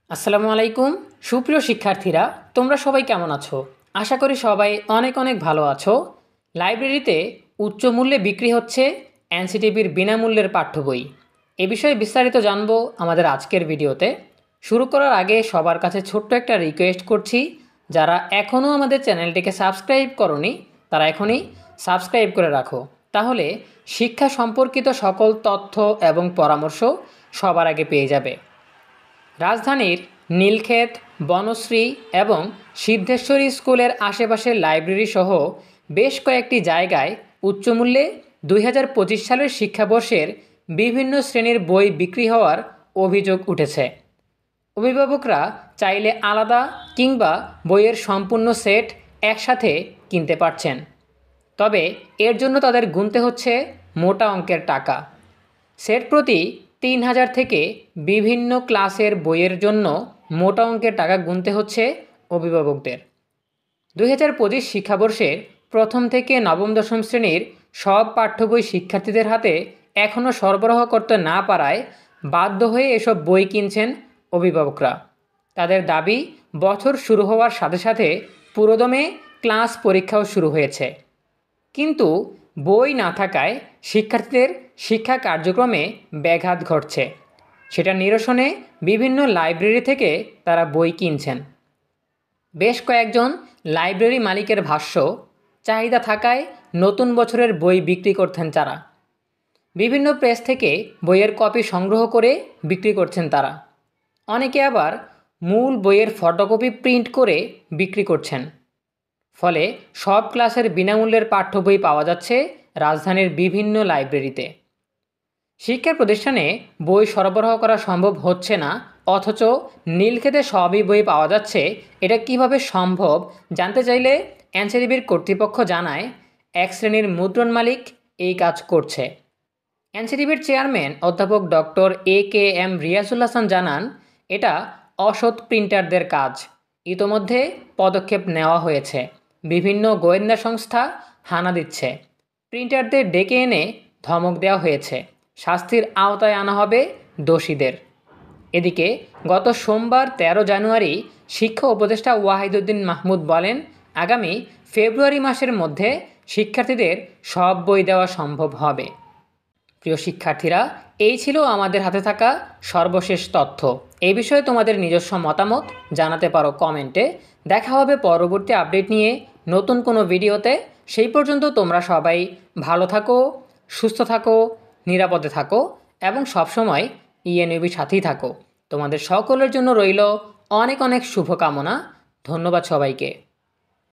আসসালামু আলাইকুম সুপ্রিয় শিক্ষার্থীরা, তোমরা সবাই কেমন আছো? আশা করি সবাই অনেক অনেক ভালো আছো। লাইব্রেরিতে উচ্চ মূল্যে বিক্রি হচ্ছে এনসিটিবির বিনামূল্যের পাঠ্য বই। এ বিষয়ে বিস্তারিত জানবো আমাদের আজকের ভিডিওতে। শুরু করার আগে সবার কাছে ছোট্ট একটা রিকোয়েস্ট করছি, যারা এখনও আমাদের চ্যানেলটিকে সাবস্ক্রাইব করনি তারা এখনই সাবস্ক্রাইব করে রাখো, তাহলে শিক্ষা সম্পর্কিত সকল তথ্য এবং পরামর্শ সবার আগে পেয়ে যাবে। রাজধানীর নীলক্ষেত, বনশ্রী এবং সিদ্ধেশ্বরী স্কুলের আশেপাশের লাইব্রেরি সহ বেশ কয়েকটি জায়গায় উচ্চমূল্যে 2025 সালের শিক্ষাবর্ষের বিভিন্ন শ্রেণীর বই বিক্রি হওয়ার অভিযোগ উঠেছে। অভিভাবকরা চাইলে আলাদা কিংবা বইয়ের সম্পূর্ণ সেট একসাথে কিনতে পারছেন, তবে এর জন্য তাদের গুনতে হচ্ছে মোটা অঙ্কের টাকা। সেট প্রতি 3000 থেকে বিভিন্ন ক্লাসের বইয়ের জন্য মোটা অঙ্কের টাকা গুনতে হচ্ছে অভিভাবকদের। 2025 শিক্ষাবর্ষের প্রথম থেকে নবম দশম শ্রেণীর সব পাঠ্য বই শিক্ষার্থীদের হাতে এখনও সরবরাহ করতে না পারায় বাধ্য হয়ে এসব বই কিনছেন অভিভাবকরা। তাদের দাবি, বছর শুরু হওয়ার সাথে সাথে পুরোদমে ক্লাস পরীক্ষাও শুরু হয়েছে, কিন্তু বই না থাকায় শিক্ষার্থীদের শিক্ষা কার্যক্রমে ব্যাঘাত ঘটছে। সেটা নিরসনে বিভিন্ন লাইব্রেরি থেকে তারা বই কিনছেন। বেশ কয়েকজন লাইব্রেরি মালিকের ভাষ্য, চাহিদা থাকায় নতুন বছরের বই বিক্রি করতেন তারা। বিভিন্ন প্রেস থেকে বইয়ের কপি সংগ্রহ করে বিক্রি করছেন তারা। অনেকে আবার মূল বইয়ের ফটোকপি প্রিন্ট করে বিক্রি করছেন। ফলে সব ক্লাসের বিনামূল্যের পাঠ্য বই পাওয়া যাচ্ছে রাজধানীর বিভিন্ন লাইব্রেরিতে। শিক্ষা প্রতিষ্ঠানে বই সরবরাহ করা সম্ভব হচ্ছে না, অথচ নীলক্ষেতে সবই বই পাওয়া যাচ্ছে। এটা কিভাবে সম্ভব জানতে চাইলে এনসিটিবির কর্তৃপক্ষ জানায়, এক শ্রেণীর মুদ্রণ মালিক এই কাজ করছে। এনসিটিবির চেয়ারম্যান অধ্যাপক ডক্টর AKM রিয়াজুল হাসান জানান, এটা অসৎ প্রিন্টারদের কাজ। ইতোমধ্যে পদক্ষেপ নেওয়া হয়েছে। বিভিন্ন গোয়েন্দা সংস্থা হানা দিচ্ছে। প্রিন্টারদের ডেকে এনে ধমক দেওয়া হয়েছে। শাস্তির আওতায় আনা হবে দোষীদের। এদিকে গত সোমবার 13 জানুয়ারি শিক্ষা উপদেষ্টা ওয়াহিদুদ্দিন মাহমুদ বলেন, আগামী ফেব্রুয়ারি মাসের মধ্যে শিক্ষার্থীদের সব বই দেওয়া সম্ভব হবে। প্রিয় শিক্ষার্থীরা, এই ছিল আমাদের হাতে থাকা সর্বশেষ তথ্য। এই বিষয়ে তোমাদের নিজস্ব মতামত জানাতে পারো কমেন্টে। দেখা হবে পরবর্তী আপডেট নিয়ে নতুন কোনো ভিডিওতে। সেই পর্যন্ত তোমরা সবাই ভালো থাকো, সুস্থ থাকো, নিরাপদে থাকো এবং সবসময় ইএনইউবির সাথেই থাকো। তোমাদের সকলের জন্য রইল অনেক অনেক শুভকামনা। ধন্যবাদ সবাইকে।